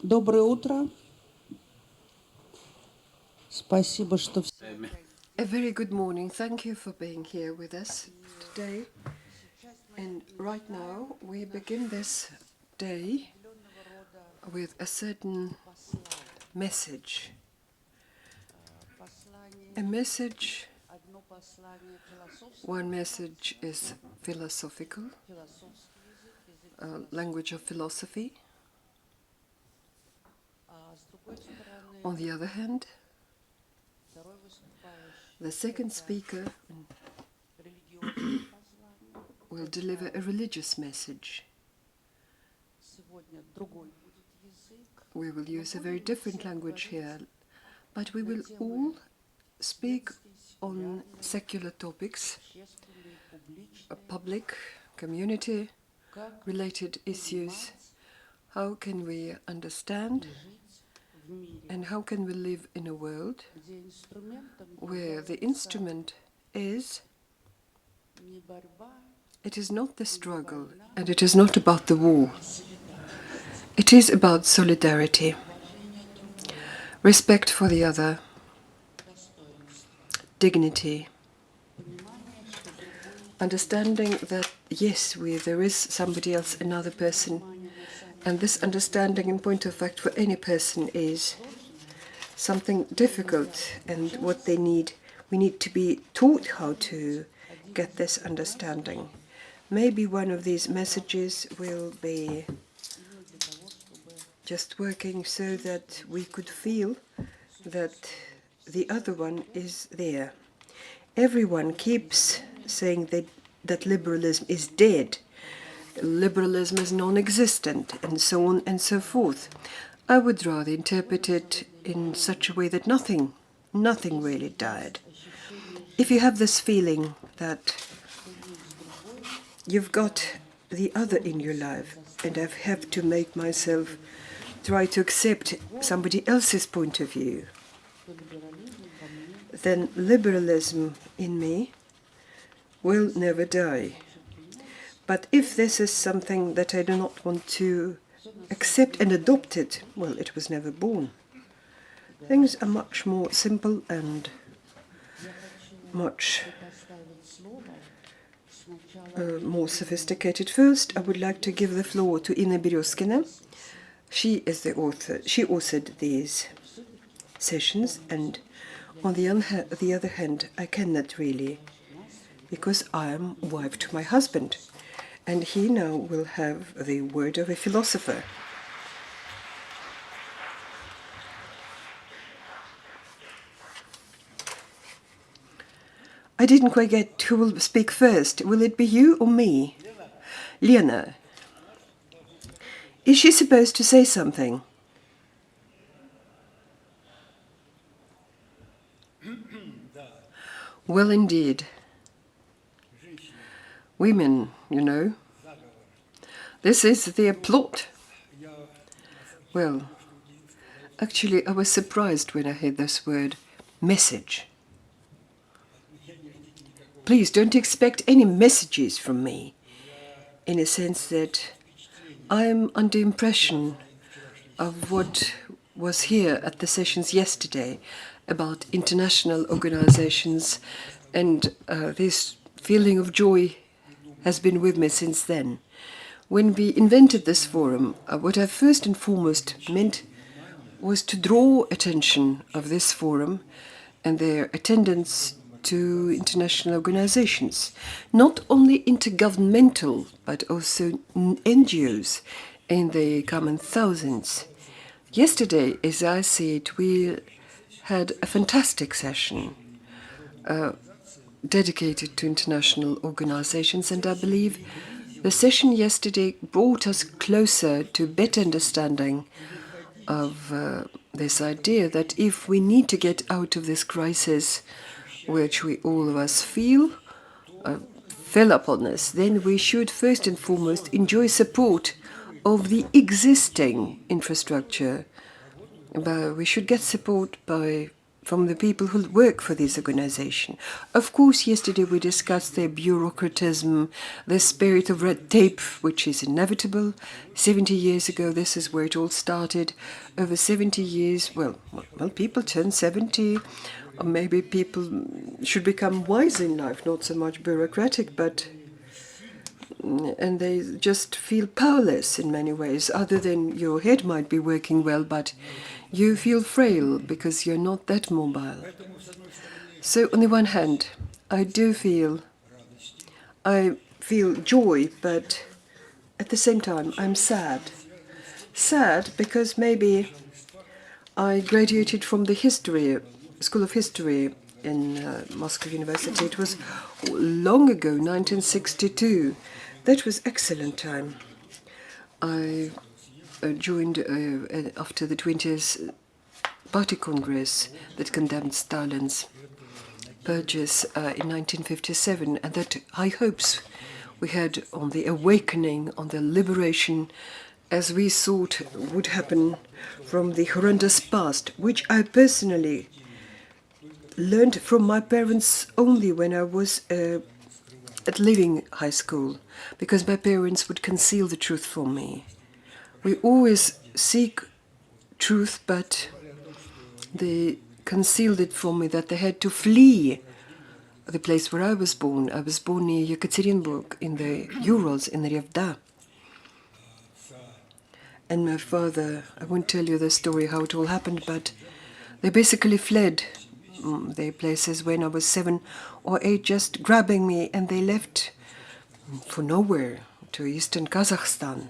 Доброе утро. Спасибо, что A very good morning. Thank you for being here with us today. And right now we begin this day with a certain message. A message, one message is philosophical, language of philosophy. On the other hand, the second speaker will deliver a religious message. We will use a very different language here, but we will all speak on secular topics, public, community-related issues. How can we understand and how can we live in a world where the instrument is, it is not the struggle and it is not about the war. It is about solidarity, respect for the other, dignity, understanding that yes, there is somebody else, another person, and this understanding in point of fact for any person is something difficult, and what they need, we need to be taught how to get this understanding. Maybe one of these messages will be just working so that we could feel that the other one is there. Everyone keeps saying that liberalism is dead, liberalism is non-existent, and so on and so forth. I would rather interpret it in such a way that nothing really died. If you have this feeling that you've got the other in your life, and I have to make myself try to accept somebody else's point of view, then liberalism in me will never die. But if this is something that I do not want to accept and adopt it, well, it was never born. Things are much more simple and much more sophisticated. First, I would like to give the floor to Inna Berezkina. She is the author. She authored these sessions, and on the other hand, I cannot really, because I am wife to my husband, and he now will have the word of a philosopher. I didn't quite get who will speak first. Will it be you or me? Lena. Is she supposed to say something? Well, indeed. Women, you know. This is their plot. Well, actually, I was surprised when I heard this word, message. Please don't expect any messages from me, in a sense that I am under impression of what was here at the sessions yesterday about international organizations, and this feeling of joy has been with me since then. When we invented this forum, what I first and foremost meant was to draw attention of this forum and their attendance to international organizations, not only intergovernmental, but also NGOs, and they come in thousands. Yesterday, as I see it, we had a fantastic session dedicated to international organizations, and I believe the session yesterday brought us closer to better understanding of this idea that if we need to get out of this crisis, which we all of us feel fell upon us, then we should first and foremost enjoy support of the existing infrastructure. We should get support by from the people who work for this organization. Of course, yesterday we discussed the bureaucratism, the spirit of red tape, which is inevitable. 70 years ago, this is where it all started. Over 70 years, well, people turn 70, or maybe people should become wise in life, not so much bureaucratic, but and they just feel powerless in many ways, other than your head might be working well, but you feel frail because you're not that mobile. So on the one hand, I feel joy, but at the same time, I'm sad. Sad because maybe I graduated from the School of History in Moscow University. It was long ago, 1962. That was excellent time. I joined after the 20th Party Congress that condemned Stalin's purges in 1957, and that high hopes we had on the awakening, on the liberation, as we thought would happen from the horrendous past, which I personally learned from my parents only when I was at leaving high school, because my parents would conceal the truth from me. We always seek truth, but they concealed it from me, that they had to flee the place where I was born. I was born near Yekaterinburg in the Urals, in Revda. And my father, I won't tell you the story how it all happened, but they basically fled the places when I was 7 or 8, just grabbing me, and they left for nowhere to eastern Kazakhstan,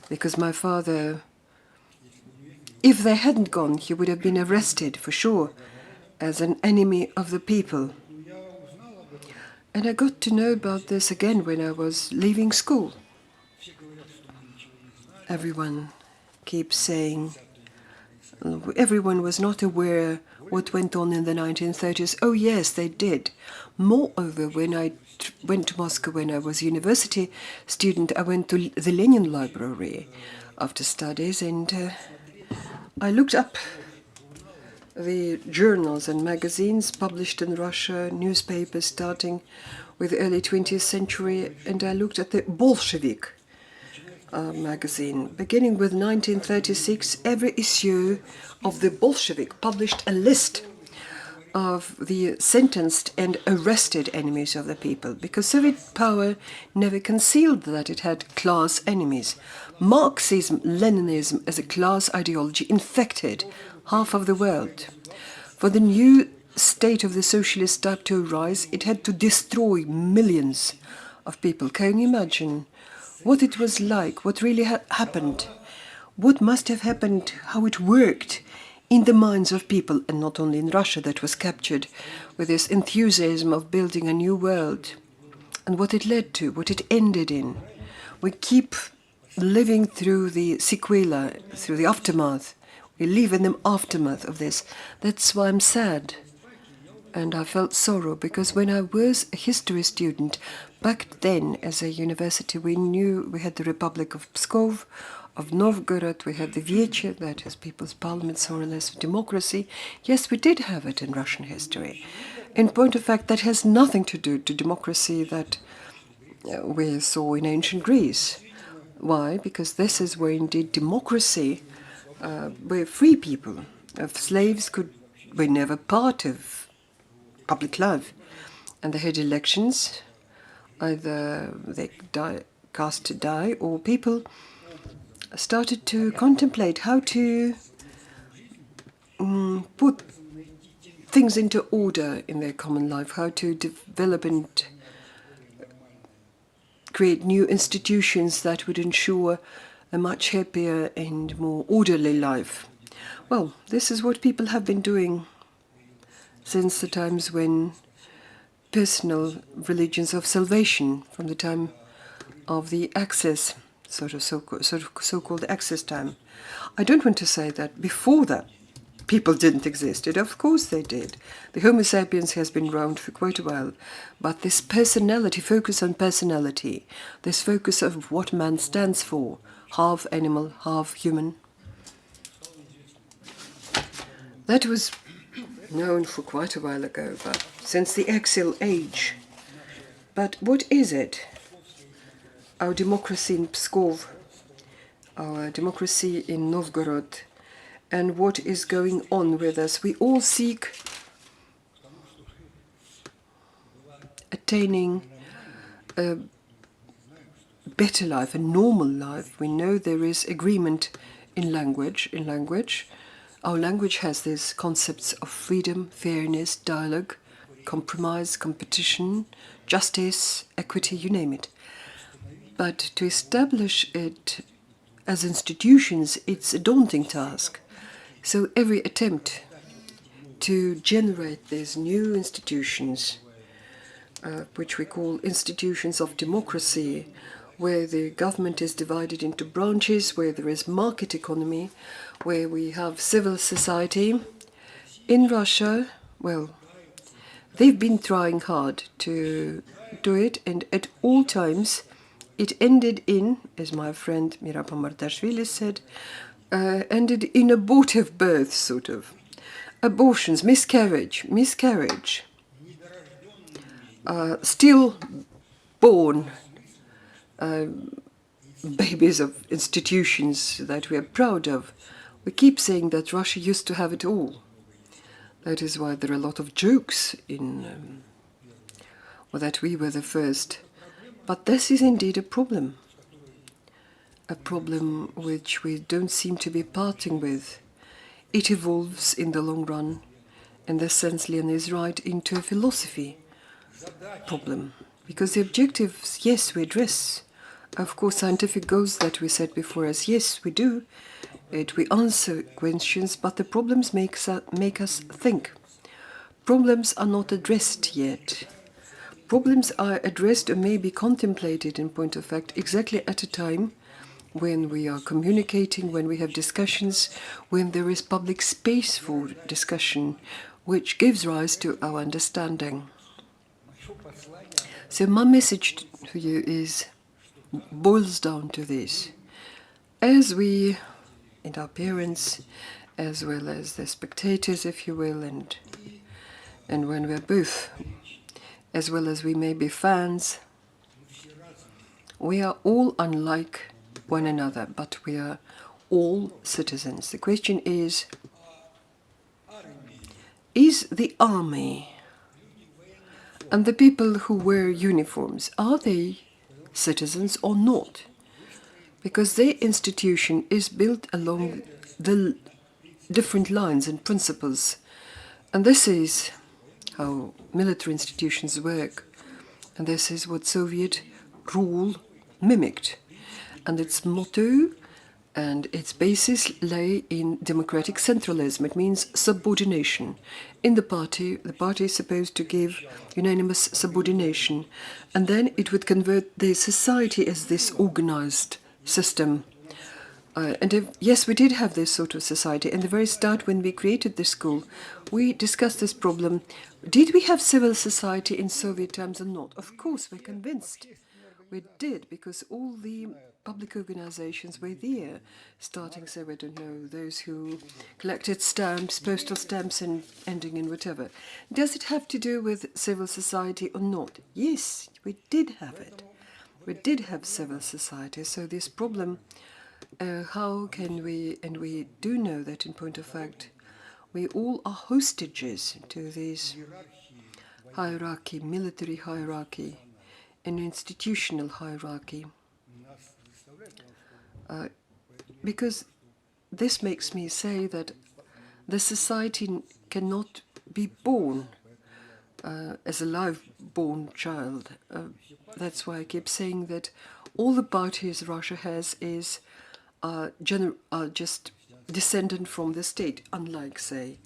because my father, if they hadn't gone, he would have been arrested for sure as an enemy of the people. And I got to know about this again when I was leaving school. Everyone keeps saying, everyone was not aware what went on in the 1930s. Oh yes, they did. Moreover, when I went to Moscow when I was a university student, I went to the Lenin Library after studies, and I looked up the journals and magazines published in Russia, newspapers starting with the early 20th century, and I looked at the Bolshevik magazine. Beginning with 1936, every issue of the Bolshevik published a list of the sentenced and arrested enemies of the people, because Soviet power never concealed that it had class enemies. Marxism, Leninism as a class ideology infected half of the world. For the new state of the socialist type to arise, it had to destroy millions of people. Can you imagine what it was like, what really happened, what must have happened, how it worked in the minds of people, and not only in Russia, that was captured with this enthusiasm of building a new world, and what it led to, what it ended in. We keep living through the sequela, through the aftermath. We live in the aftermath of this. That's why I'm sad. And I felt sorrow, because when I was a history student, back then as a university, we knew we had the Republic of Pskov, of Novgorod, we had the Vieche, that is People's Parliament, more or less democracy. Yes, we did have it in Russian history. In point of fact, that has nothing to do to democracy that we saw in ancient Greece. Why? Because this is where indeed democracy, where free people, slaves were never part of public life. And they had elections, either they cast to die, or people started to contemplate how to put things into order in their common life, how to develop and create new institutions that would ensure a much happier and more orderly life. Well, this is what people have been doing since the times when personal religions of salvation, from the time of the Access, so-called Access time. I don't want to say that before that people didn't exist. Of course they did. The Homo sapiens has been around for quite a while. But this personality, focus on personality, this focus of what man stands for, half animal, half human, that was known for quite a while ago, but since the Exil age. But what is it? Our democracy in Pskov, our democracy in Novgorod, and what is going on with us? We all seek attaining a better life, a normal life. We know there is agreement in language. Our language has these concepts of freedom, fairness, dialogue, compromise, competition, justice, equity, you name it. But to establish it as institutions, it's a daunting task. So every attempt to generate these new institutions, which we call institutions of democracy, where the government is divided into branches, where there is market economy, where we have civil society. In Russia, well, they've been trying hard to do it, and at all times it ended in, as my friend Mira Pomardashvili said, ended in abortive birth, sort of. Abortions, miscarriage. Still born babies of institutions that we are proud of. We keep saying that Russia used to have it all. That is why there are a lot of jokes in, or that we were the first. But this is indeed a problem which we don't seem to be parting with. It evolves in the long run, in the sense Leon is right, into a philosophy problem. Because the objectives, yes, we address. Of course, scientific goals that we set before us, yes, we do. We answer questions, but the problems make us think. Problems are not addressed yet. Problems are addressed or may be contemplated, in point of fact, exactly at a time when we are communicating, when we have discussions, when there is public space for discussion, which gives rise to our understanding. So my message to you boils down to this. As we, and our parents, as well as the spectators, if you will, and when we're both, as well as we may be fans, we are all unlike one another, but we are all citizens. The question is the army and the people who wear uniforms, are they citizens or not? Because their institution is built along the different lines and principles. And this is how military institutions work. And this is what Soviet rule mimicked. And its motto and its basis lay in democratic centralism. It means subordination. In the party is supposed to give unanimous subordination. And then it would convert the society as this organized system. Yes, we did have this sort of society. In the very start, when we created this school, we discussed this problem. Did we have civil society in Soviet times or not? Of course, we're convinced we did, because all the public organizations were there, starting, say, I don't know, those who collected stamps, postal stamps, and ending in whatever. Does it have to do with civil society or not? Yes, we did have it. We did have civil society. So this problem, how can we, and we do know that in point of fact, we all are hostages to this hierarchy, military hierarchy, an institutional hierarchy. Because this makes me say that the society cannot be born as a live-born child. That's why I keep saying that all the parties Russia has are just descendant from the state, unlike, say,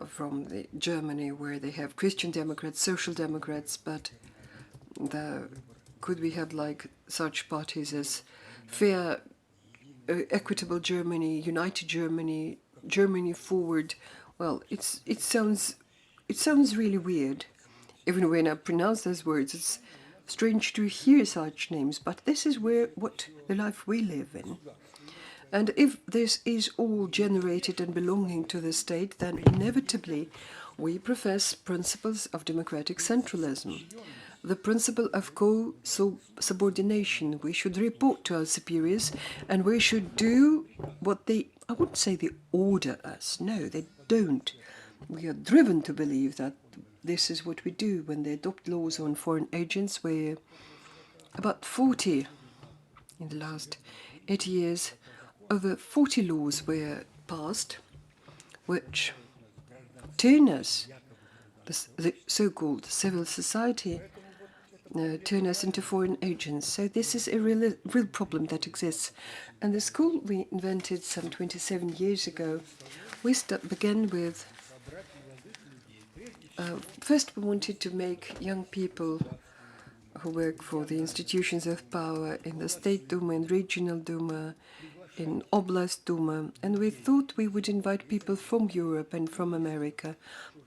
from Germany, where they have Christian Democrats, Social Democrats, but could we have like such parties as Fair, Equitable Germany, United Germany, Germany Forward? Well, it sounds really weird. Even when I pronounce those words, it's strange to hear such names. But this is what the life we live in. And if this is all generated and belonging to the state, then inevitably we profess principles of democratic centralism. The principle of co-subordination. We should report to our superiors and we should do what they, I wouldn't say they order us. No, they don't. We are driven to believe that this is what we do when they adopt laws on foreign agents. Where about 40 in the last 80 years, over 40 laws were passed which turn us, the so-called civil society, turn us into foreign agents. So this is a real problem that exists. And the school we invented some 27 years ago, we began with, first we wanted to make young people who work for the institutions of power in the State Duma, in Regional Duma, in Oblast Duma, and we thought we would invite people from Europe and from America,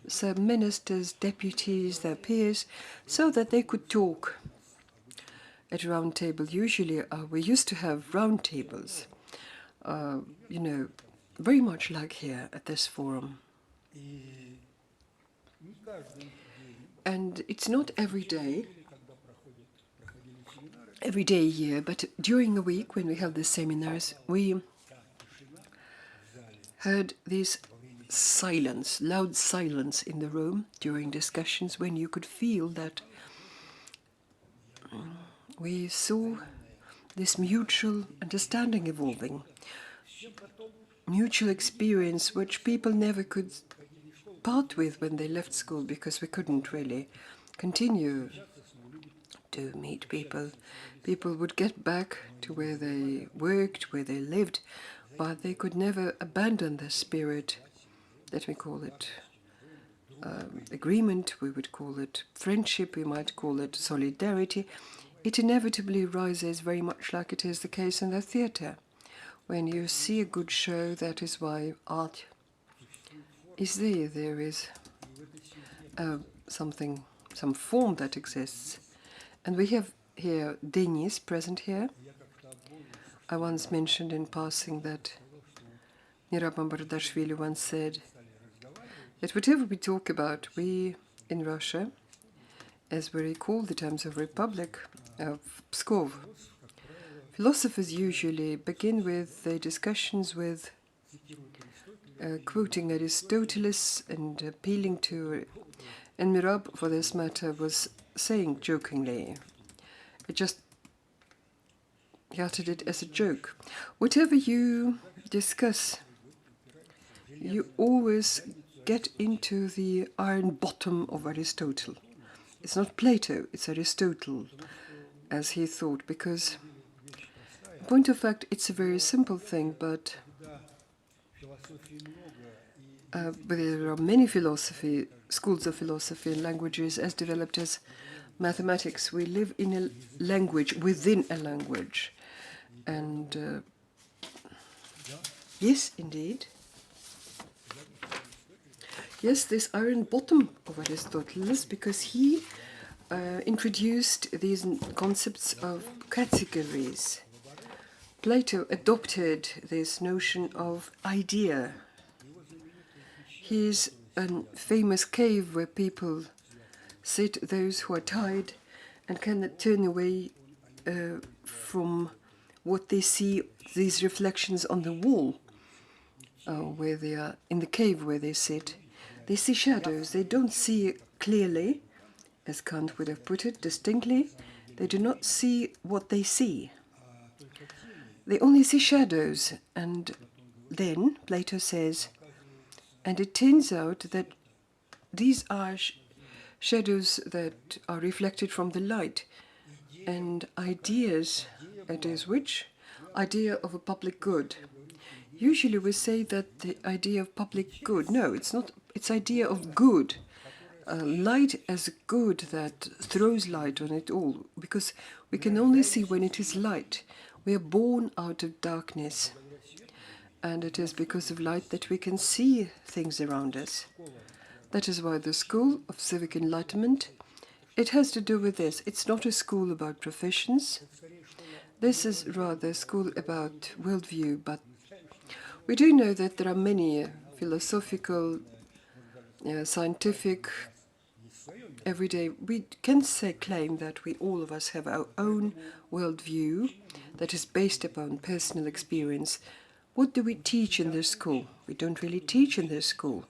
so ministers, deputies, their peers, so that they could talk at a round table. Usually we used to have round tables, very much like here at this forum. And it's not every day here, but during the week when we held the seminars, we heard this silence, loud silence in the room during discussions, when you could feel that we saw this mutual understanding evolving, mutual experience which people never could part with when they left school, because we couldn't really continue to meet people. People would get back to where they worked, where they lived, but they could never abandon the spirit, let me call it agreement, we would call it friendship, we might call it solidarity. It inevitably rises very much like it is the case in the theatre. When you see a good show, that is why art is there. There is some form that exists. And we have here Denis present here. I once mentioned in passing that Niraban Bardashvili once said that whatever we talk about, we in Russia, as we recall the times of Republic of Pskov, philosophers usually begin with their discussions with quoting Aristotle and appealing to, and Mirab, for this matter, was saying jokingly, it just uttered it as a joke. Whatever you discuss, you always get into the iron bottom of Aristotle. It's not Plato, it's Aristotle, as he thought, because, in point of fact, it's a very simple thing, but there are many schools of philosophy and languages as developed as mathematics. We live in a language within a language. And yes, indeed. Yes, this iron bottom of Aristotle is because he introduced these concepts of categories. Plato adopted this notion of idea. Here's a famous cave where people sit, those who are tired and cannot turn away from what they see, these reflections on the wall, where they are in the cave where they sit. They see shadows. They don't see clearly, as Kant would have put it, distinctly. They do not see what they see. They only see shadows. And then Plato says, and it turns out that these are shadows that are reflected from the light, and ideas, it is which? Idea of a public good. Usually we say that the idea of public good, no, it's not, it's idea of good. Light as good that throws light on it all, because we can only see when it is light. We are born out of darkness, and it is because of light that we can see things around us. That is why the School of Civic Enlightenment, it has to do with this. It's not a school about professions. This is rather a school about worldview, but We do know that there are many philosophical, scientific, everyday. We can claim that we all of us have our own worldview that is based upon personal experience. What do we teach in the school? We don't really teach in the school.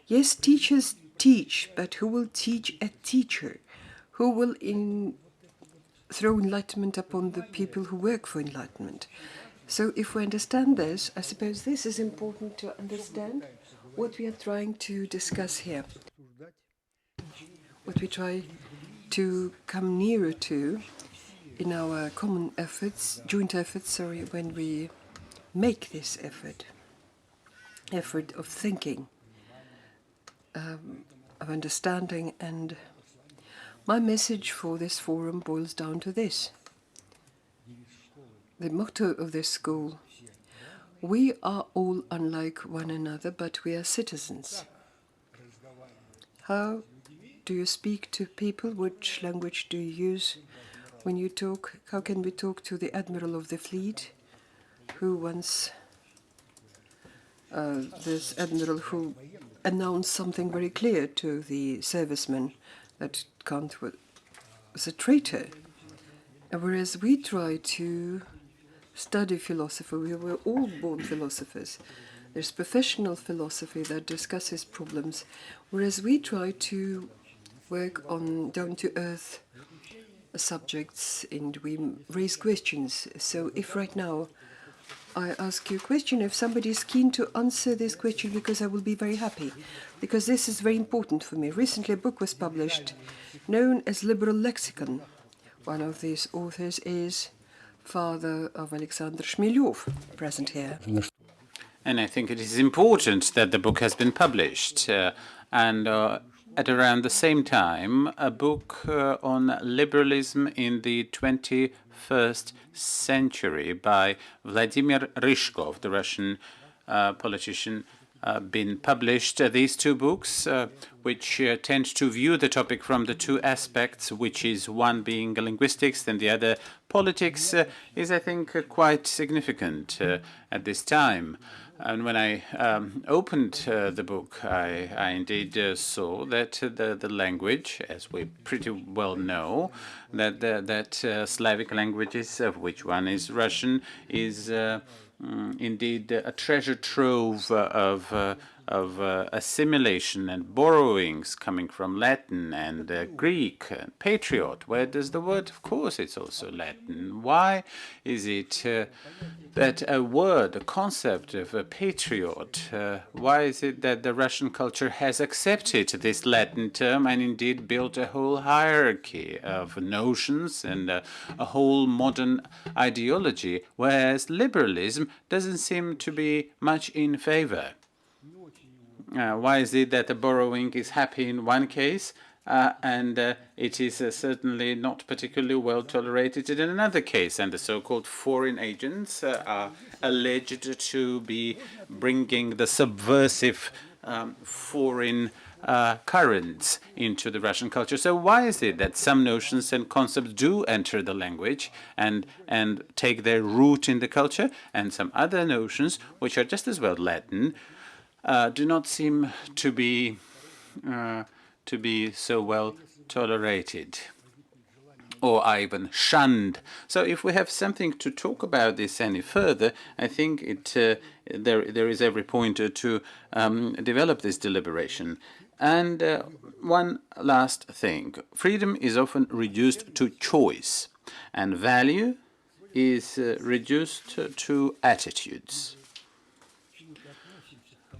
Yes, teachers teach, but who will teach a teacher? Who will throw enlightenment upon the people who work for enlightenment? So if we understand this, I suppose this is important to understand what we are trying to discuss here. What we try to come nearer to in our common efforts, joint efforts, when we make this effort of thinking, of understanding. And my message for this forum boils down to this. The motto of this school: we are all unlike one another, but we are citizens. How do you speak to people? Which language do you use when you talk? How can we talk to the admiral of the fleet, who once, this admiral who announced something very clear to the servicemen, that Kant was a traitor? Whereas we try to study philosophy, we were all born philosophers. There's professional philosophy that discusses problems, whereas we try to work on down-to-earth subjects and we raise questions. So if right now I ask you a question, if somebody is keen to answer this question, because I will be very happy, because this is very important for me. Recently a book was published known as Liberal Lexicon. One of these authors is father of Alexander Shmelyov, present here. And I think it is important that the book has been published. At around the same time, a book on liberalism in the 21st century by Vladimir Ryzhkov, the Russian politician, been published. These two books, which tend to view the topic from the two aspects, which is one being linguistics and the other politics, is, I think, quite significant at this time. And when I opened the book, I indeed saw that the language, as we pretty well know, that Slavic languages, of which one is Russian, is indeed a treasure trove of assimilation and borrowings coming from Latin and Greek. Patriot, where does the word? Of course, it's also Latin. Why is it that a word, a concept of a patriot, why is it that the Russian culture has accepted this Latin term and indeed built a whole hierarchy of notions and a whole modern ideology, whereas liberalism doesn't seem to be much in favor? Why is it that the borrowing is happy in one case and it is certainly not particularly well tolerated in another case? And the so-called foreign agents are alleged to be bringing the subversive foreign currents into the Russian culture. So why is it that some notions and concepts do enter the language and take their root in the culture, and some other notions, which are just as well Latin, do not seem to be so well tolerated, or are even shunned? So if we have something to talk about this any further, I think there is every point to develop this deliberation. And one last thing. Freedom is often reduced to choice, and value is reduced to attitudes.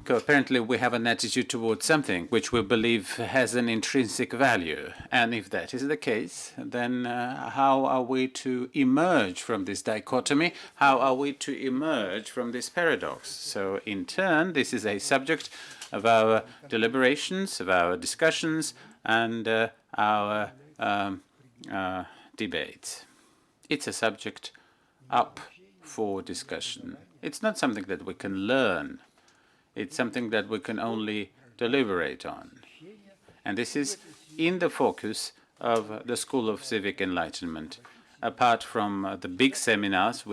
Apparently, we have an attitude towards something which we believe has an intrinsic value. And if that is the case, then how are we to emerge from this dichotomy? How are we to emerge from this paradox? So, in turn, this is a subject of our deliberations, of our discussions, and our debates. It's a subject up for discussion. It's not something that we can learn. It's something that we can only deliberate on. And this is in the focus of the School of Civic Enlightenment. apart from the big seminars,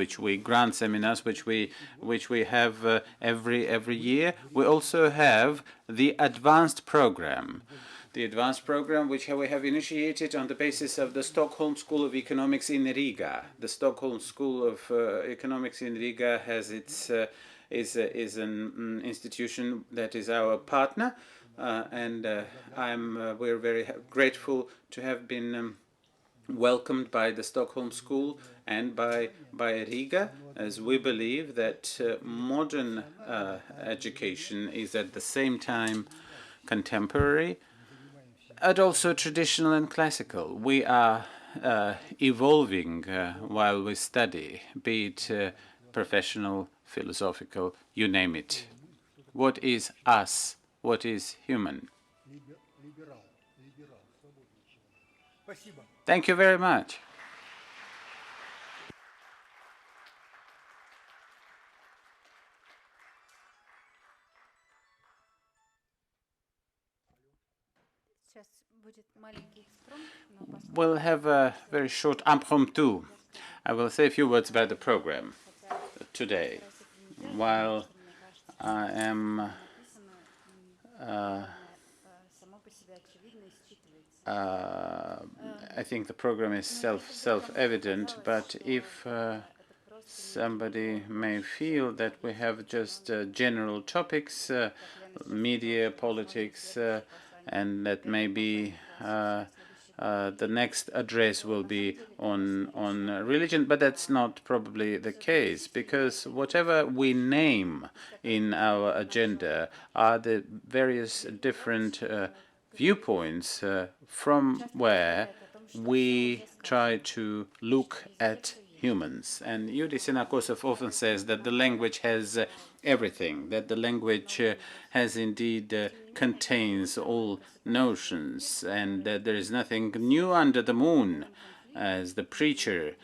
grand seminars, which we have every year, we also have the advanced program. The advanced program, which we have initiated on the basis of the Stockholm School of Economics in Riga. The Stockholm School of Economics in Riga has is an institution that is our partner, and we're very grateful to have been welcomed by the Stockholm School and by Riga, as we believe that modern education is at the same time contemporary and also traditional and classical. We are evolving while we study, be it professional, philosophical, you name it. What is us? What is human? Thank you very much. We'll have a very short impromptu. I will say a few words about the program today. While I am I think the program is self-evident, but if somebody may feel that we have just general topics, media, politics, and that maybe the next address will be on religion, but that's not probably the case, because whatever we name in our agenda are the various different viewpoints from where we try to look at humans. And Yury Senokosov often says that the language has everything, that the language has indeed contains all notions, and that there is nothing new under the moon, as the preacher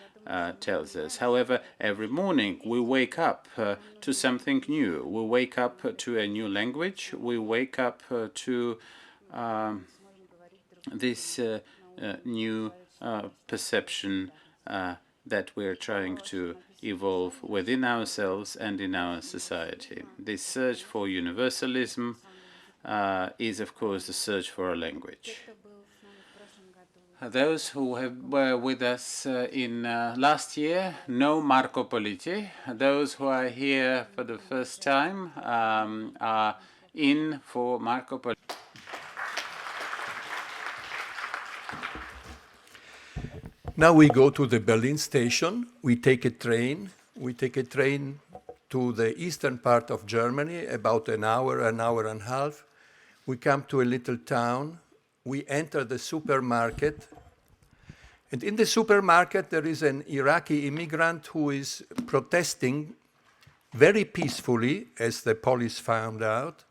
tells us. However, every morning we wake up to something new. We wake up to a new language. We wake up to this new perception that we're trying to evolve within ourselves and in our society. This search for universalism is, of course, the search for a language. Those who were with us in last year know Marco Politi. Those who are here for the first time are in for Marco Politi. Now we go to the Berlin station. We take a train. We take a train to the eastern part of Germany, about an hour and a half. We come to a little town. We enter the supermarket. And in the supermarket, there is an Iraqi immigrant who is protesting very peacefully, as the police found out,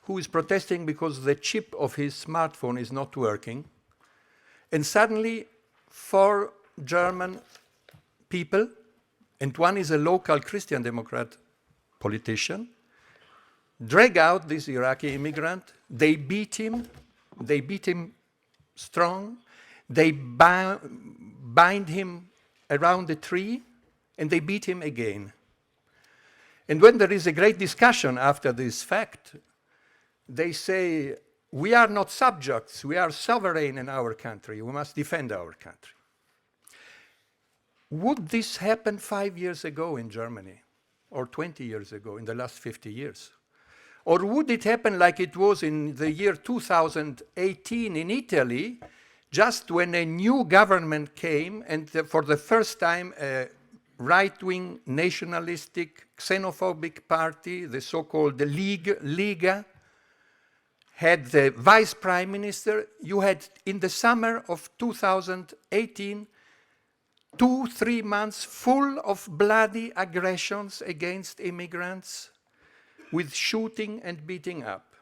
who is protesting because the chip of his smartphone is not working. And suddenly, 4 German people, and one is a local Christian Democrat politician, drag out this Iraqi immigrant. They beat him strong. They bind him around a tree, and they beat him again. And when there is a great discussion after this fact, they say, we are not subjects, we are sovereign in our country, we must defend our country. Would this happen 5 years ago in Germany, or 20 years ago, in the last 50 years? Or would it happen like it was in the year 2018 in Italy, just when a new government came, and for the first time a right-wing, nationalistic, xenophobic party, the so-called Liga, had the vice prime minister? You had, in the summer of 2018, 2-3 months full of bloody aggressions against immigrants, with shooting and beating up.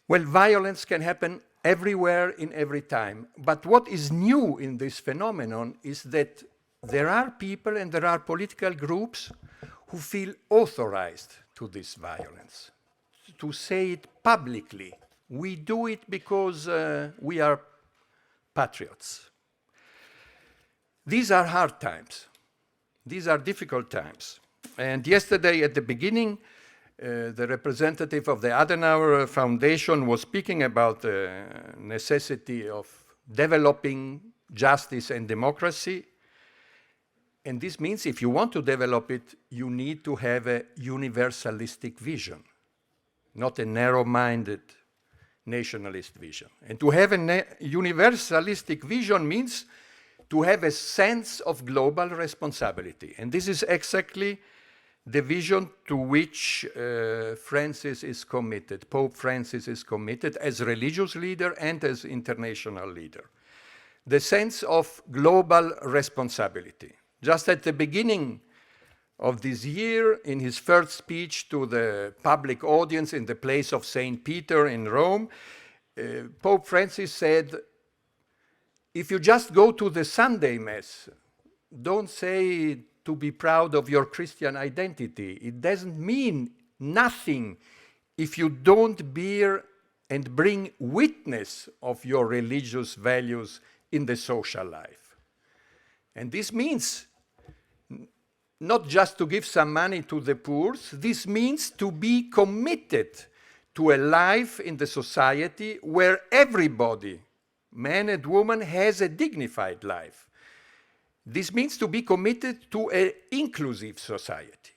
Well, violence can happen everywhere in every time. But what is new in this phenomenon is that there are people and there are political groups who feel authorized to this violence, to say it publicly. We do it because we are patriots. These are hard times. These are difficult times. And yesterday at the beginning, the representative of the Adenauer Foundation was speaking about the necessity of developing justice and democracy. And this means if you want to develop it, you need to have a universalistic vision, not a narrow-minded nationalist vision. And to have a universalistic vision means to have a sense of global responsibility. And this is exactly the vision to which Francis is committed, Pope Francis is committed as religious leader and as international leader. The sense of global responsibility. Just at the beginning of this year, in his first speech to the public audience in the place of St. Peter in Rome, Pope Francis said, if you just go to the Sunday Mass, don't say to be proud of your Christian identity. It doesn't mean nothing if you don't bear and bring witness of your religious values in the social life. And this means not just to give some money to the poor, this means to be committed to a life in the society where everybody, man and woman, has a dignified life. This means to be committed to an inclusive society.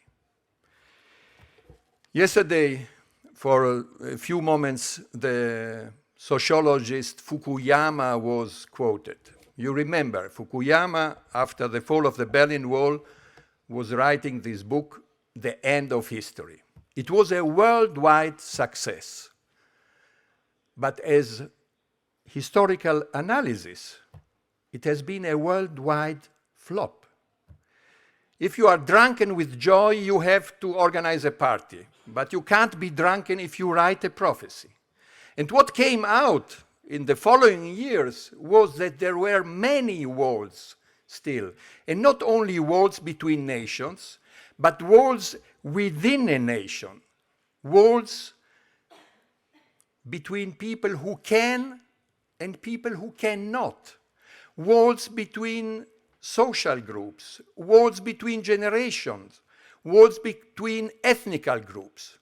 Yesterday, for a few moments, the sociologist Fukuyama was quoted. You remember, Fukuyama, after the fall of the Berlin Wall, was writing this book, The End of History. It was a worldwide success. But as historical analysis, it has been a worldwide flop. If you are drunken with joy, you have to organize a party. But you can't be drunken if you write a prophecy. And what came out in the following years was that there were many walls still. And not only walls between nations, but walls within a nation. Walls between people who can and people who cannot. Walls between social groups, walls between generations, walls between ethnical groups.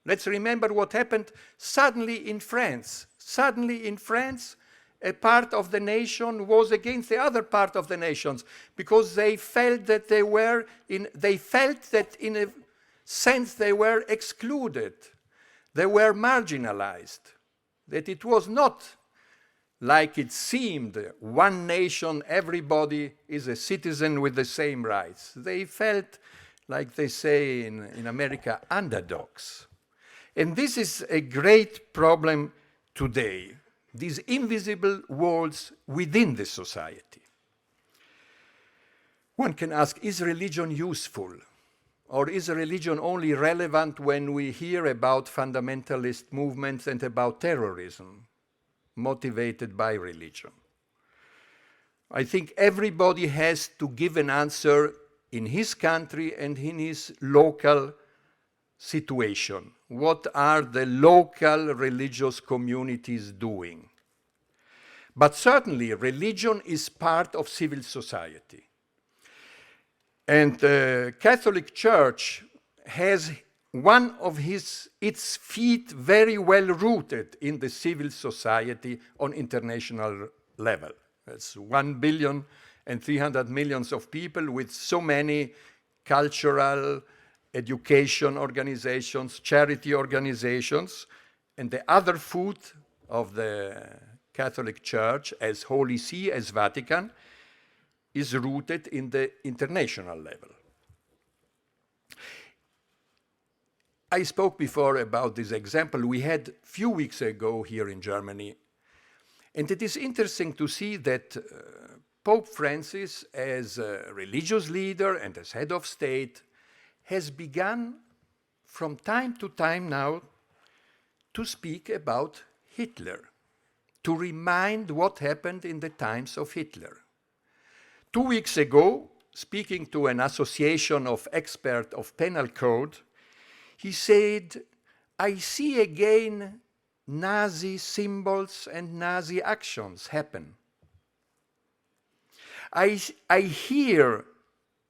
Let's remember what happened suddenly in France. Suddenly in France, a part of the nation was against the other part of the nations because they felt that in a sense they were excluded, they were marginalized, that it was not like it seemed, one nation, everybody is a citizen with the same rights. They felt, like they say in America, underdogs. And this is a great problem today, these invisible walls within the society. One can ask, is religion useful? Or is religion only relevant when we hear about fundamentalist movements and about terrorism motivated by religion? I think everybody has to give an answer in his country and in his local situation. What are the local religious communities doing? But certainly, religion is part of civil society. And the Catholic Church has one of its feet very well rooted in the civil society on international level. That's 1.3 billion of people with so many cultural, education organizations, charity organizations, and the other foot of the Catholic Church as Holy See, as Vatican, is rooted in the international level. I spoke before about this example we had a few weeks ago here in Germany, and it is interesting to see that Pope Francis, as a religious leader and as head of state, has begun from time to time now to speak about Hitler, to remind what happened in the times of Hitler. 2 weeks ago, speaking to an association of experts of penal code, he said, I see again Nazi symbols and Nazi actions happen. I hear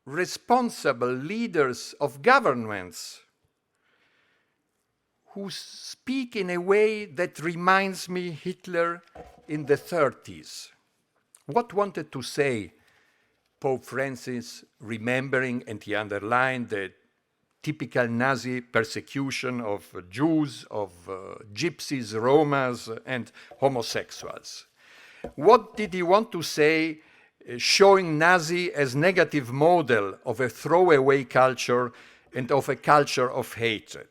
responsible leaders of governments who speak in a way that reminds me Hitler in the 30s. What wanted to say Pope Francis, remembering, and he underlined the typical Nazi persecution of Jews, of gypsies, Romas, and homosexuals? What did he want to say, showing Nazi as negative model of a throwaway culture and of a culture of hatred?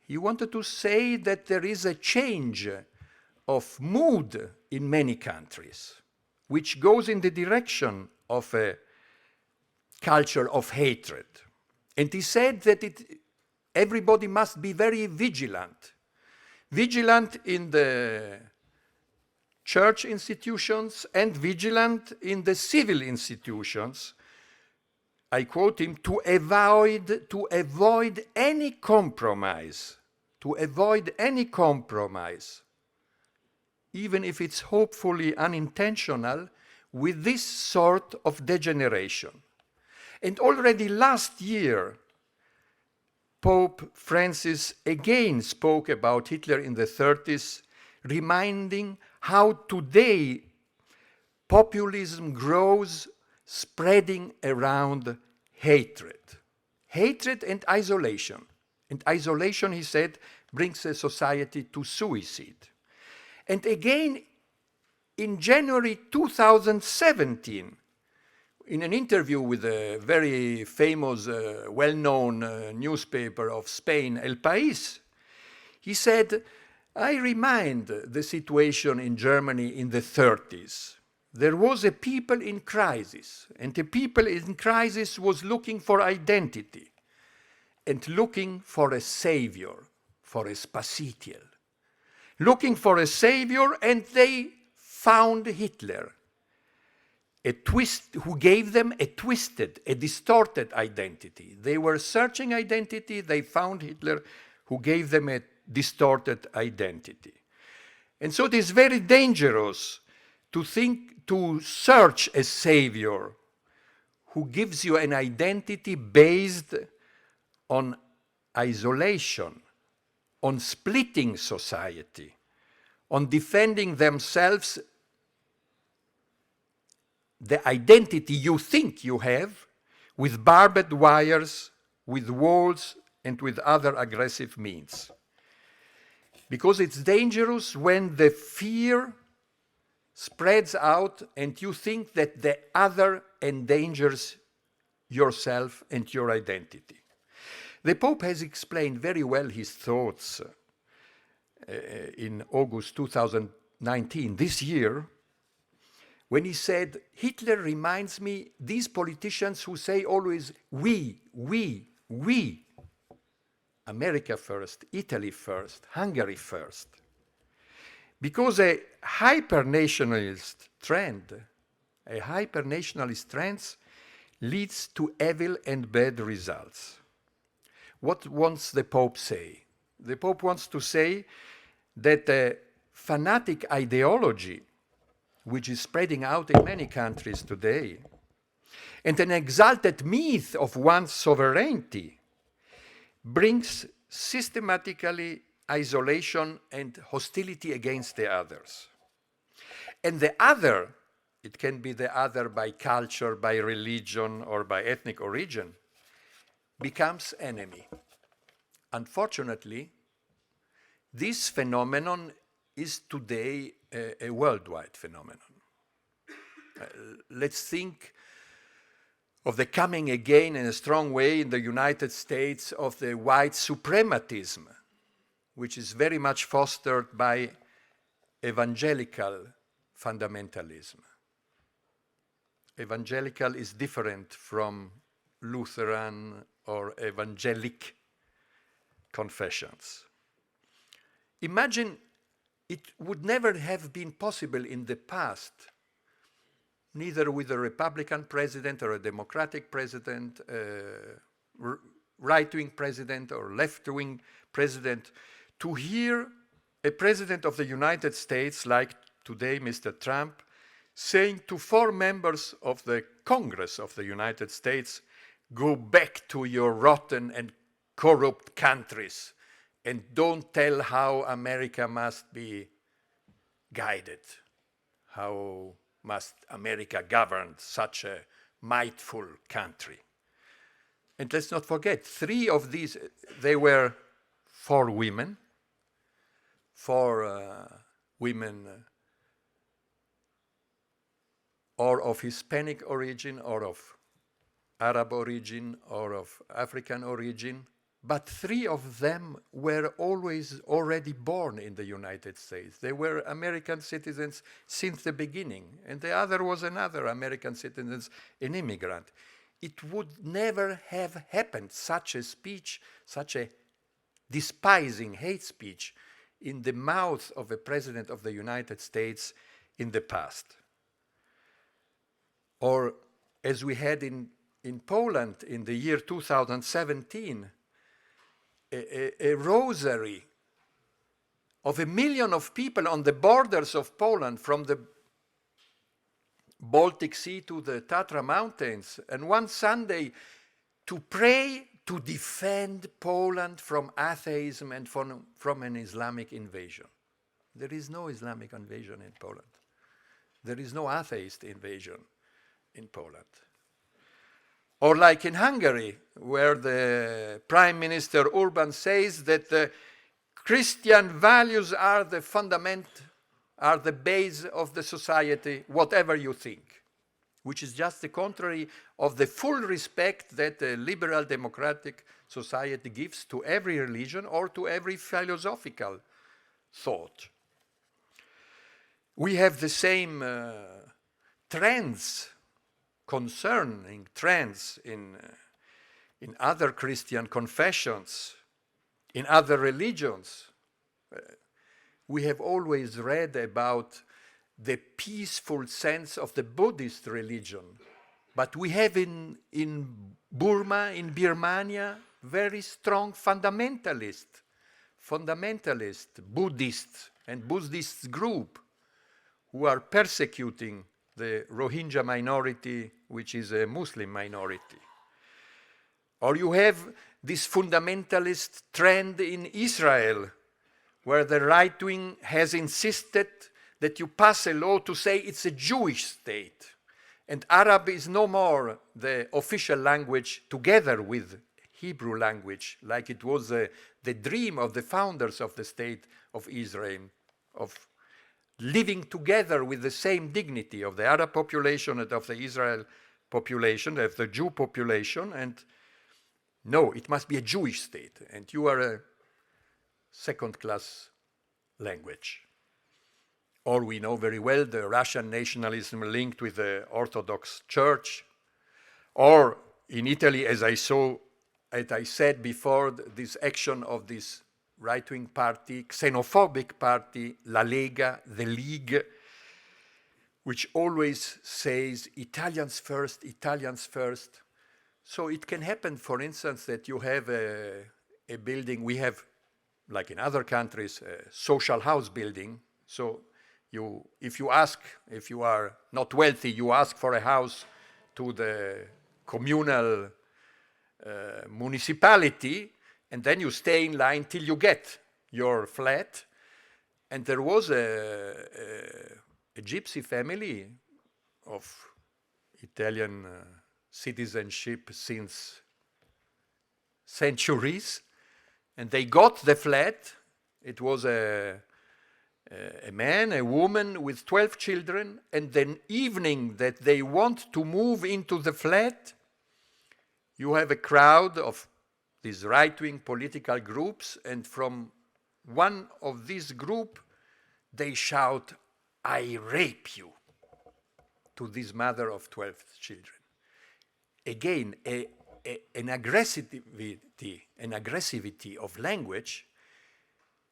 He wanted to say that there is a change of mood in many countries, which goes in the direction of a culture of hatred. And he said that everybody must be very vigilant. Vigilant in the church institutions and vigilant in the civil institutions. I quote him, to avoid any compromise, even if it's hopefully unintentional, with this sort of degeneration. And already last year, Pope Francis again spoke about Hitler in the 30s, reminding how today populism grows, spreading around hatred. Hatred and isolation. And isolation, he said, brings a society to suicide. And again, in January 2017, in an interview with a very famous, well-known newspaper of Spain, El País, he said, I remind the situation in Germany in the 30s. There was a people in crisis, and the people in crisis was looking for identity and looking for a savior, for a spasitiel. Looking for a savior, and they found Hitler, who gave them a twisted, a distorted identity. They were searching identity, they found Hitler, who gave them a distorted identity. And so it is very dangerous to search a savior who gives you an identity based on isolation, on splitting society, on defending themselves, the identity you think you have, with barbed wires, with walls, and with other aggressive means. Because it's dangerous when the fear spreads out and you think that the other endangers yourself and your identity. The Pope has explained very well his thoughts in August 2019, this year, when he said, Hitler reminds me these politicians who say always, we, America first, Italy first, Hungary first. Because a hyper-nationalist trend leads to evil and bad results. What wants the Pope say? The Pope wants to say that a fanatic ideology, which is spreading out in many countries today, and an exalted myth of one's sovereignty brings systematically isolation and hostility against the others. And the other, it can be the other by culture, by religion, or by ethnic origin, becomes enemy. Unfortunately, this phenomenon is today a worldwide phenomenon. Let's think of the coming again in a strong way in the United States of the white suprematism, which is very much fostered by evangelical fundamentalism. Evangelical is different from Lutheran or evangelic confessions. Imagine it would never have been possible in the past, neither with a Republican president or a Democratic president, right-wing president or left-wing president, to hear a president of the United States, like today Mr. Trump, saying to 4 members of the Congress of the United States, go back to your rotten and corrupt countries and don't tell how America must be guided, how must America govern such a mightful country. And let's not forget, 3 of these, they were 4 women, 4 women or of Hispanic origin, or of Arab origin, or of African origin, but 3 of them were always already born in the United States. They were American citizens since the beginning, and the other was another American citizen, an immigrant. It would never have happened, such a speech, such a despising hate speech in the mouth of a president of the United States in the past. Or as we had in Poland in the year 2017, a rosary of 1 million of people on the borders of Poland, from the Baltic Sea to the Tatra Mountains, and one Sunday to pray to defend Poland from atheism and from an Islamic invasion. There is no Islamic invasion in Poland. There is no atheist invasion in Poland. Or like in Hungary, where the Prime Minister Orban says that the Christian values are the fundament, are the base of the society, whatever you think, which is just the contrary of the full respect that a liberal democratic society gives to every religion or to every philosophical thought. We have the same trends, concerning trends in other Christian confessions, in other religions. We have always read about the peaceful sense of the Buddhist religion, but we have in Burma, in Birmania, very strong fundamentalist Buddhist and Buddhist group who are persecuting the Rohingya minority, which is a Muslim minority. Or you have this fundamentalist trend in Israel, where the right wing has insisted that you pass a law to say it's a Jewish state, and Arab is no more the official language together with Hebrew language, like it was the dream of the founders of the state of Israel, of living together with the same dignity of the Arab population and of the Israel population, of the Jew population, and no, it must be a Jewish state, and you are a second-class language. Or we know very well the Russian nationalism linked with the Orthodox Church, or in Italy, as I said before, this action of this right-wing party, xenophobic party, La Lega, the League, which always says Italians first, Italians first. So it can happen, for instance, that you have a building, we have, like in other countries, a social house building. So if you are not wealthy, you ask for a house to the communal municipality, and then you stay in line till you get your flat. And there was a gypsy family of Italian citizenship since centuries, and they got the flat. It was a man, a woman with 12 children, and the evening that they want to move into the flat, you have a crowd of these right-wing political groups, and from one of these group, they shout, "I rape you," to this mother of 12 children. Again, an aggressivity of language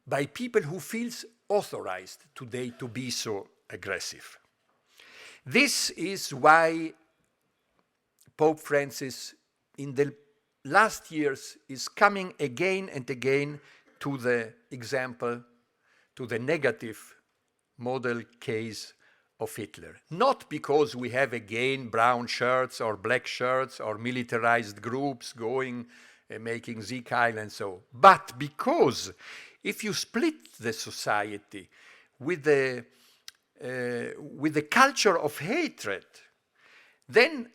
by people who feels authorized today to be so aggressive. This is why Pope Francis in the last years is coming again and again to the example, to the negative model case of Hitler. Not because we have again brown shirts or black shirts or militarized groups going and making Zeke Island so, but because if you split the society with the culture of hatred, then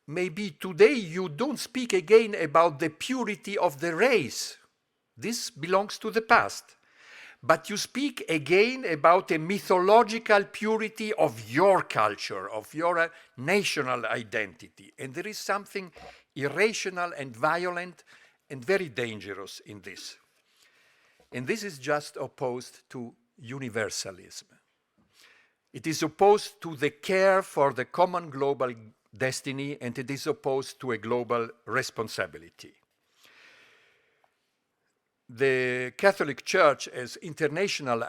maybe today you don't speak again about the purity of the race. This belongs to the past. But you speak again about a mythological purity of your culture, of your national identity. And there is something irrational and violent and very dangerous in this. And this is just opposed to universalism. It is opposed to the care for the common global destiny, and it is opposed to a global responsibility. The Catholic Church as international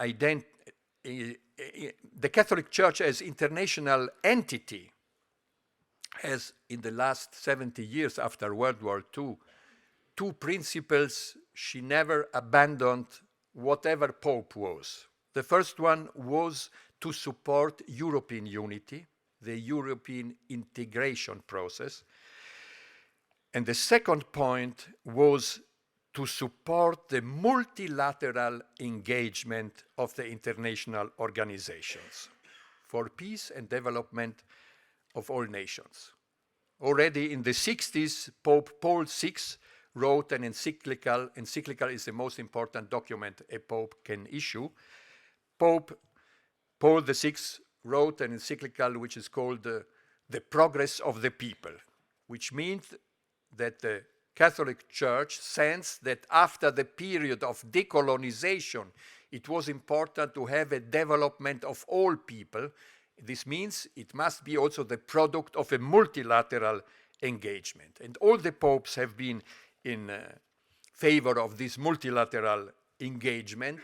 the Catholic Church as international entity has, in the last 70 years after World War II, two principles she never abandoned, whatever Pope was. The first one was to support European unity, the European integration process. And the second point was to support the multilateral engagement of the international organizations for peace and development of all nations. Already in the 60s, Pope Paul VI wrote an encyclical. Encyclical is the most important document a pope can issue. Pope Paul VI wrote an encyclical which is called The Progress of the People, which means that the Catholic Church sensed that after the period of decolonization, it was important to have a development of all people. This means it must be also the product of a multilateral engagement. And all the popes have been in favor of this multilateral engagement.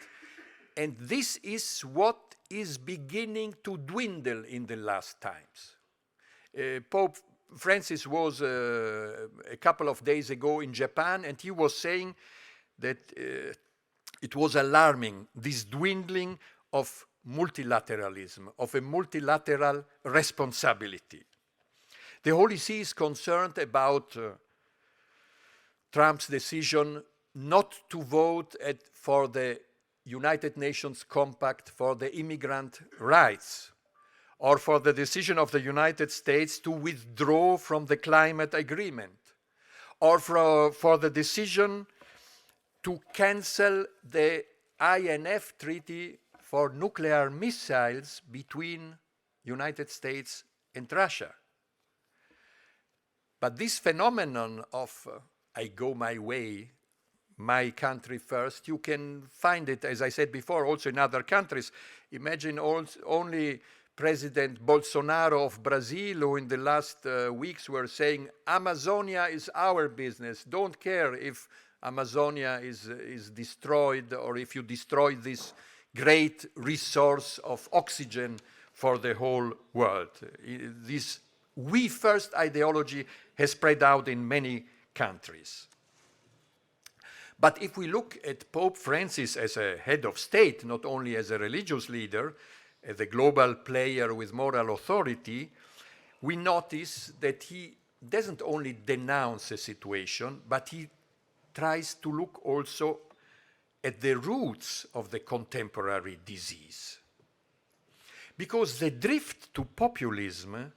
And this is what is beginning to dwindle in the last times. Pope Francis was a couple of days ago in Japan, and he was saying that it was alarming, this dwindling of multilateralism, of a multilateral responsibility. The Holy See is concerned about Trump's decision not to vote for the United Nations Compact for the immigrant rights, or for the decision of the United States to withdraw from the climate agreement, or for the decision to cancel the INF treaty for nuclear missiles between United States and Russia. But this phenomenon of I go my way, my country first, you can find it, as I said before, also in other countries. Imagine only President Bolsonaro of Brazil, who in the last weeks were saying, Amazonia is our business. Don't care if Amazonia is destroyed or if you destroy this great resource of oxygen for the whole world. This we first ideology has spread out in many countries. But if we look at Pope Francis as a head of state, not only as a religious leader, as a global player with moral authority, we notice that he doesn't only denounce a situation, but he tries to look also at the roots of the contemporary disease. Because the drift to populism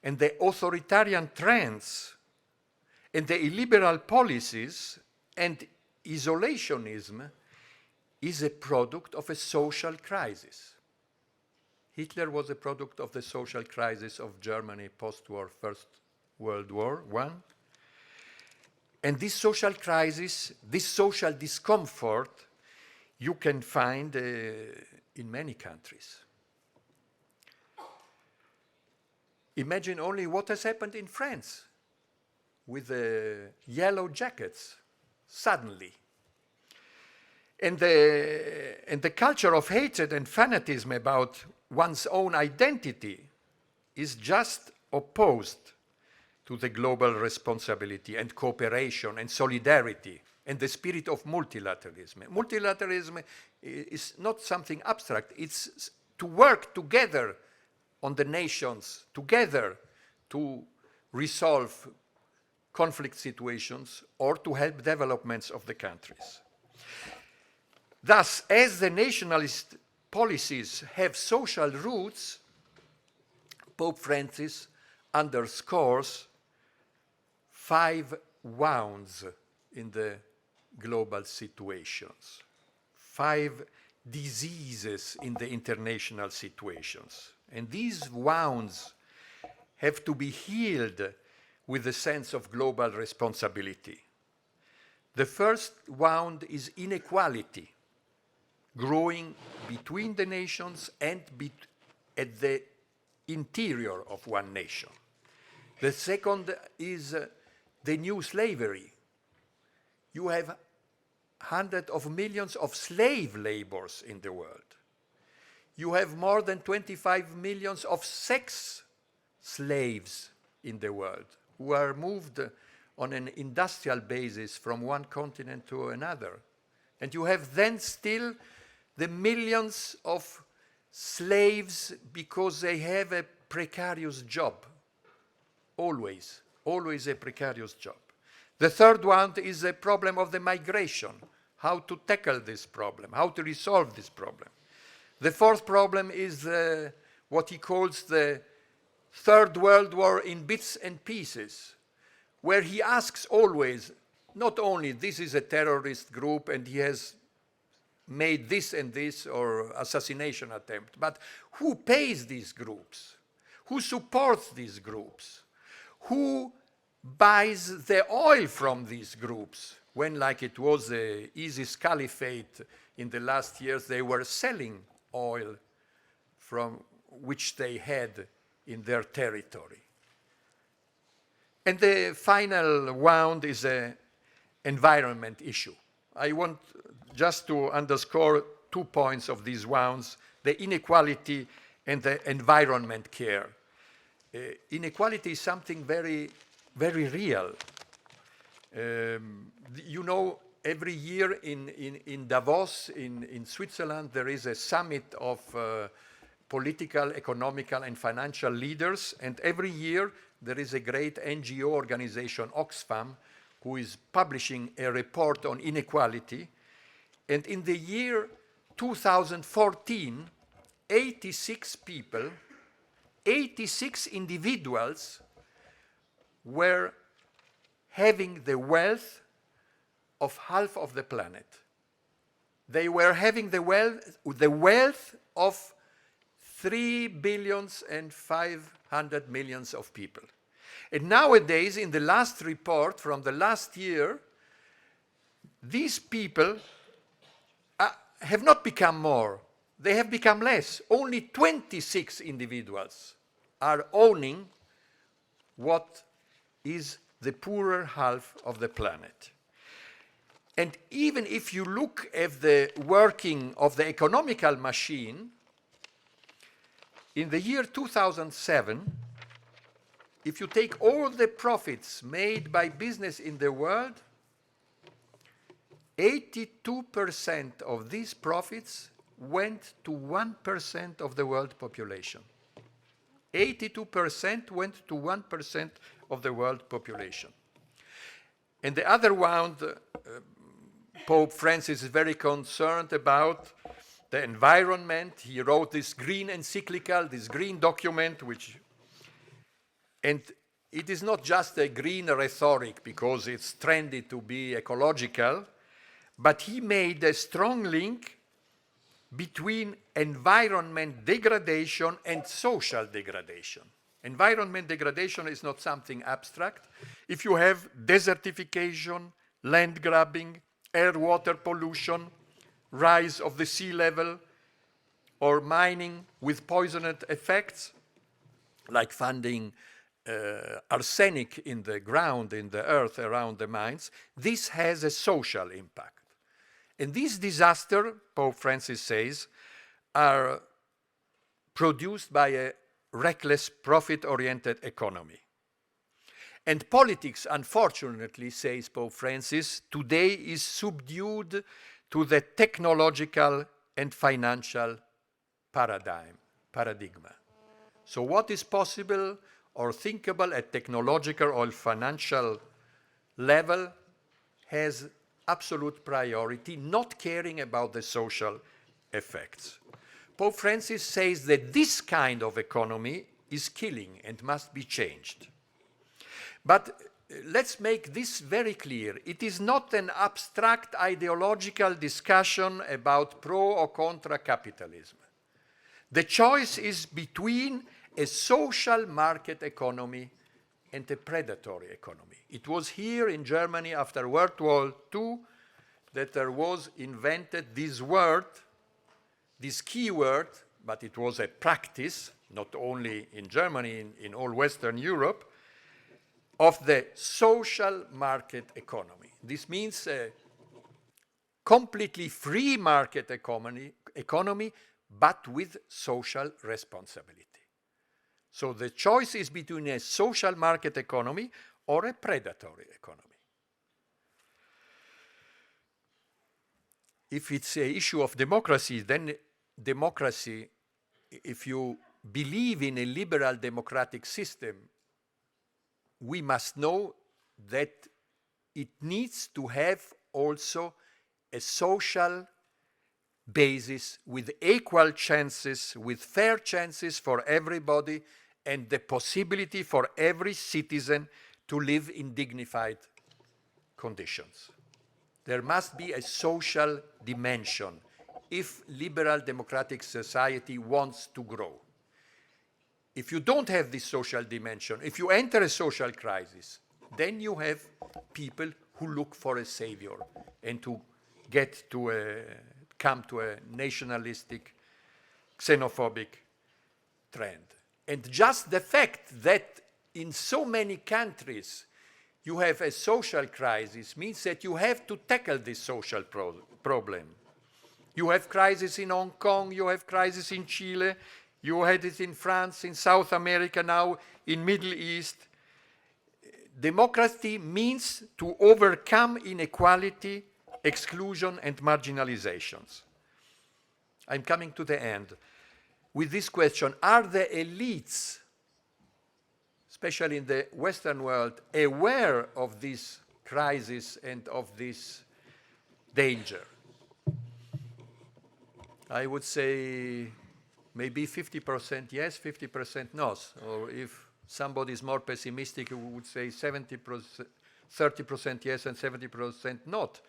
and the authoritarian trends and the illiberal policies and isolationism is a product of a social crisis. Hitler was a product of the social crisis of Germany post-war, First World War I. And this social crisis, this social discomfort, you can find in many countries. Imagine only what has happened in France with the yellow jackets, suddenly. And the culture of hatred and fanatism about one's own identity is just opposed to the global responsibility and cooperation and solidarity and the spirit of multilateralism. Multilateralism is not something abstract. It's to work together on the nations together to resolve conflict situations or to help developments of the countries. Thus, as the nationalist policies have social roots, Pope Francis underscores 5 wounds in the global situations, 5 diseases in the international situations. And these wounds have to be healed with a sense of global responsibility. The first wound is inequality, growing between the nations and at the interior of one nation. The second is the new slavery. You have hundreds of millions of slave laborers in the world. You have more than 25 millions of sex slaves in the world who are moved on an industrial basis from one continent to another. And you have then still the millions of slaves because they have a precarious job. Always a precarious job. The third one is the problem of the migration, how to tackle this problem, how to resolve this problem. The fourth problem is what he calls the Third World War in bits and pieces, where he asks always, not only this is a terrorist group and he has made this and this or assassination attempt, but who pays these groups? Who supports these groups? Who buys the oil from these groups? When, like it was the ISIS caliphate in the last years, they were selling oil from which they had in their territory. And the final wound is an environment issue. I want just to underscore 2 points of these wounds, the inequality and the environment care. Inequality is something very, very real. You know, every year in Davos, in Switzerland, there is a summit of political, economical, and financial leaders, and every year there is a great NGO organization, Oxfam, who is publishing a report on inequality. And in the year 2014, 86 people, 86 individuals were having the wealth of half of the planet. They were having the wealth of 3.5 billion of people. And nowadays, in the last report from the last year, these people have not become more. They have become less. Only 26 individuals are owning what is the poorer half of the planet. And even if you look at the working of the economical machine, in the year 2007, if you take all the profits made by business in the world, 82% of these profits went to 1% of the world population. 82% went to 1% of the world population. And the other wound, Pope Francis is very concerned about the environment. He wrote this green encyclical, this green document, and it is not just a green rhetoric because it's trendy to be ecological, but he made a strong link between environment degradation and social degradation. Environment degradation is not something abstract. If you have desertification, land grabbing, air water pollution, rise of the sea level, or mining with poisonous effects, like finding arsenic in the ground, in the earth around the mines, this has a social impact. And these disasters, Pope Francis says, are produced by a reckless, profit-oriented economy. And politics, unfortunately, says Pope Francis, today is subdued to the technological and financial paradigm. So what is possible or thinkable at technological or financial level has absolute priority, not caring about the social effects. Pope Francis says that this kind of economy is killing and must be changed. But let's make this very clear. It is not an abstract ideological discussion about pro or contra capitalism. The choice is between a social market economy and a predatory economy. It was here in Germany after World War II that there was invented this word, this key word, but it was a practice, not only in Germany, in all Western Europe, of the social market economy. This means a completely free market economy, but with social responsibility. So the choice is between a social market economy or a predatory economy. If it's an issue of democracy, then democracy, if you believe in a liberal democratic system, we must know that it needs to have also a social basis with equal chances, with fair chances for everybody, and the possibility for every citizen to live in dignified conditions. There must be a social dimension if liberal democratic society wants to grow. If you don't have this social dimension, if you enter a social crisis, then you have people who look for a savior and to come to a nationalistic, xenophobic trend. And just the fact that in so many countries you have a social crisis means that you have to tackle this social problem. You have crisis in Hong Kong, you have crisis in Chile, you had it in France, in South America now, in Middle East. Democracy means to overcome inequality, exclusion, and marginalizations. I'm coming to the end. With this question, are the elites, especially in the Western world, aware of this crisis and of this danger? I would say maybe 50% yes, 50% no. Or if somebody is more pessimistic, we would say 70%, 30% yes and 70% not.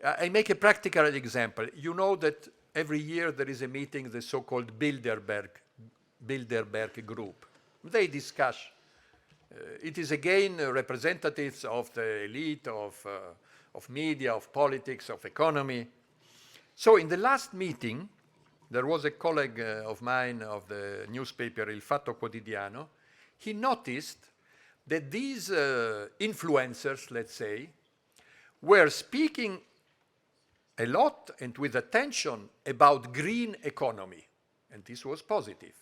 I make a practical example. You know that every year there is a meeting, the so-called Bilderberg group. They discuss. It is again representatives of the elite, of media, of politics, of economy. So in the last meeting, there was a colleague of mine of the newspaper Il Fatto Quotidiano. He noticed that these influencers, let's say, were speaking a lot and with attention about green economy, and this was positive.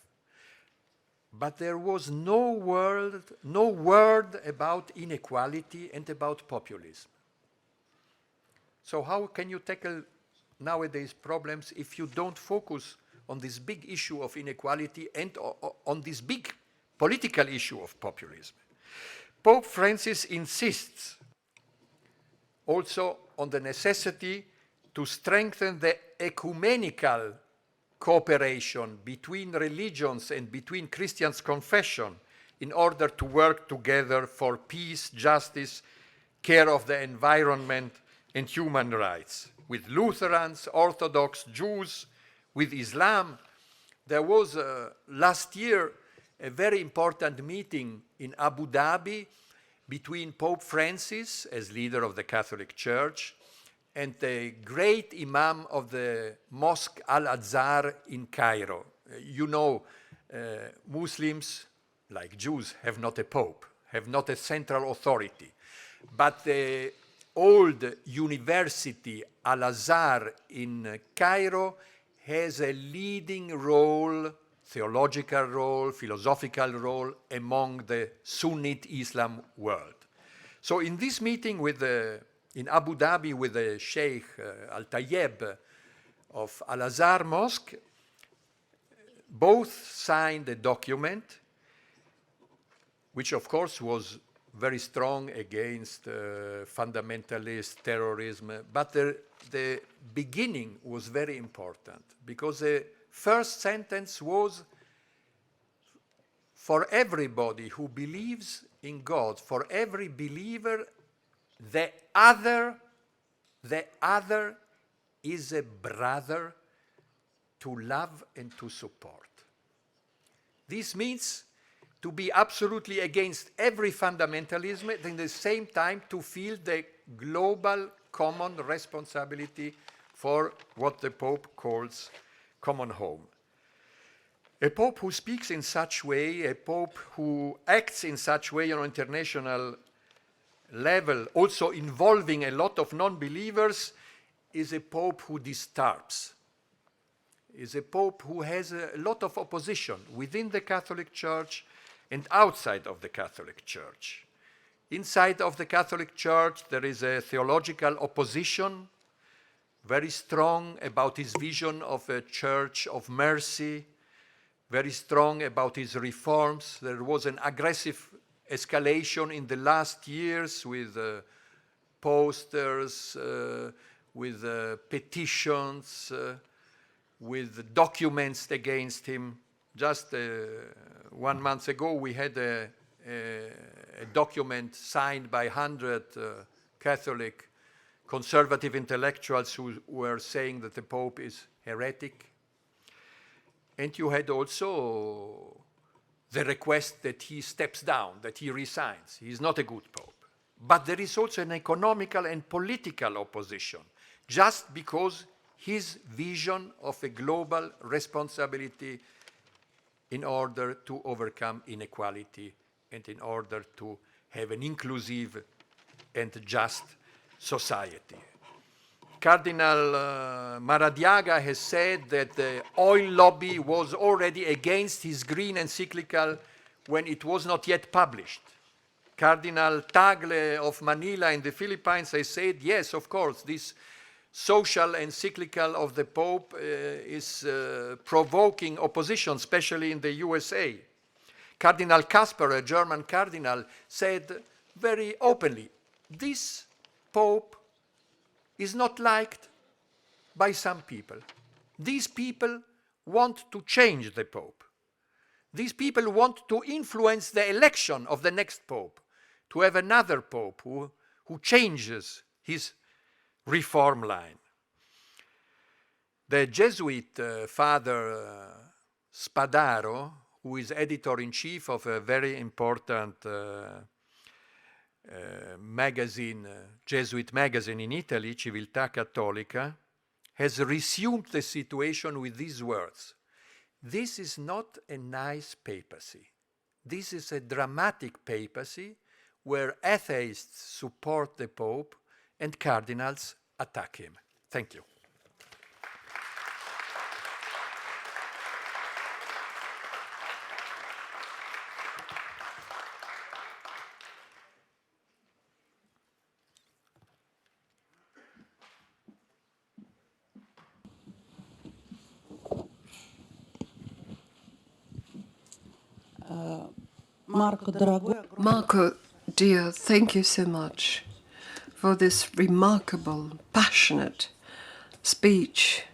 But there was no word about inequality and about populism. So how can you tackle nowadays problems if you don't focus on this big issue of inequality and on this big political issue of populism? Pope Francis insists also on the necessity to strengthen the ecumenical cooperation between religions and between Christians' confession in order to work together for peace, justice, care of the environment, and human rights. With Lutherans, Orthodox, Jews, with Islam. There was last year a very important meeting in Abu Dhabi between Pope Francis, as leader of the Catholic Church, and the great Imam of the Mosque Al-Azhar in Cairo. You know, Muslims, like Jews, have not a pope, have not a central authority. But the old university Al-Azhar in Cairo has a leading role, theological role, philosophical role among the Sunnite Islam world. So in this meeting in Abu Dhabi with the Sheikh Al-Tayyeb of Al-Azhar Mosque, both signed a document, which of course was very strong against fundamentalist terrorism, but the beginning was very important, because the first sentence was, for everybody who believes in God, for every believer, the other is a brother to love and to support. This means to be absolutely against every fundamentalism, and at the same time to feel the global common responsibility for what the Pope calls common home. A Pope who speaks in such way, a Pope who acts in such way on an international level, also involving a lot of non-believers, is a Pope who disturbs, is a Pope who has a lot of opposition within the Catholic Church and outside of the Catholic Church. Inside of the Catholic Church, there is a theological opposition, very strong about his vision of a church of mercy, very strong about his reforms. There was an aggressive escalation in the last years with posters, with petitions, with documents against him. Just 1 month ago, we had a document signed by 100 Catholic conservative intellectuals who were saying that the Pope is heretic. And you had also the request that he steps down, that he resigns. He is not a good Pope. But there is also an economical and political opposition, just because his vision of a global responsibility in order to overcome inequality and in order to have an inclusive and just society. Cardinal Maradiaga has said that the oil lobby was already against his green encyclical when it was not yet published. Cardinal Tagle of Manila in the Philippines has said, yes, of course, this social encyclical of the Pope is provoking opposition, especially in the USA. Cardinal Kasper, a German cardinal, said very openly, this Pope is not liked by some people. These people want to change the Pope. These people want to influence the election of the next Pope, to have another Pope who changes his reform line. The Jesuit Father Spadaro, who is editor-in-chief of a very important magazine, Jesuit magazine in Italy, Civiltà Cattolica, has resumed the situation with these words. This is not a nice papacy. This is a dramatic papacy where atheists support the Pope and cardinals attack him. Thank you. Марко, дорогой, Marco, dear, thank you so much for this remarkable, passionate speech.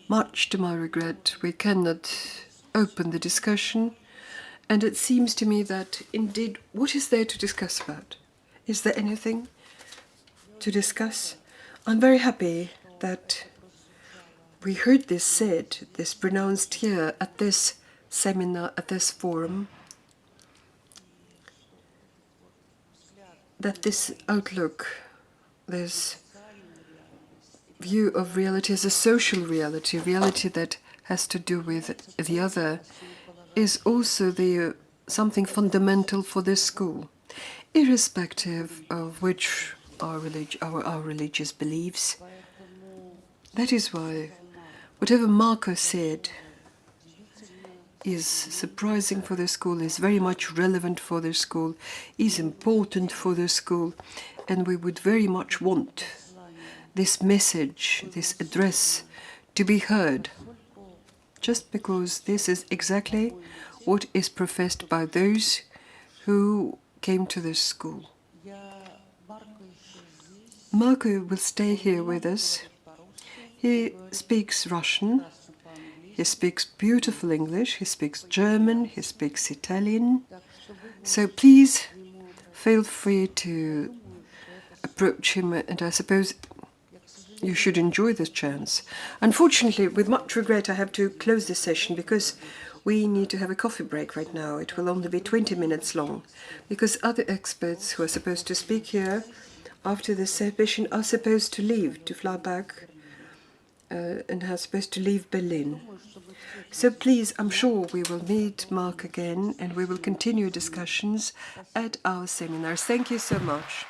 Much to my regret, we cannot open the discussion, and it seems to me that, indeed, what is there to discuss about? Is there anything to discuss? I'm very happy that we heard this said, this pronounced here at this seminar, at this forum, that this outlook, this view of reality as a social reality, reality that has to do with the other, is also something fundamental for this school, irrespective of which our religious beliefs. That is why whatever Marco said is surprising for the school, is very much relevant for the school, is important for the school, and we would very much want this message, this address, to be heard just because this is exactly what is professed by those who came to this school. Marco will stay here with us. He speaks Russian. He speaks beautiful English. He speaks German. He speaks Italian. So please feel free to approach him, and I suppose you should enjoy this chance. Unfortunately, with much regret, I have to close this session because we need to have a coffee break right now. It will only be 20 minutes long because other experts who are supposed to speak here after this session are supposed to leave, to fly back and are supposed to leave Berlin. So please, I'm sure we will meet Mark again and we will continue discussions at our seminars. Thank you so much.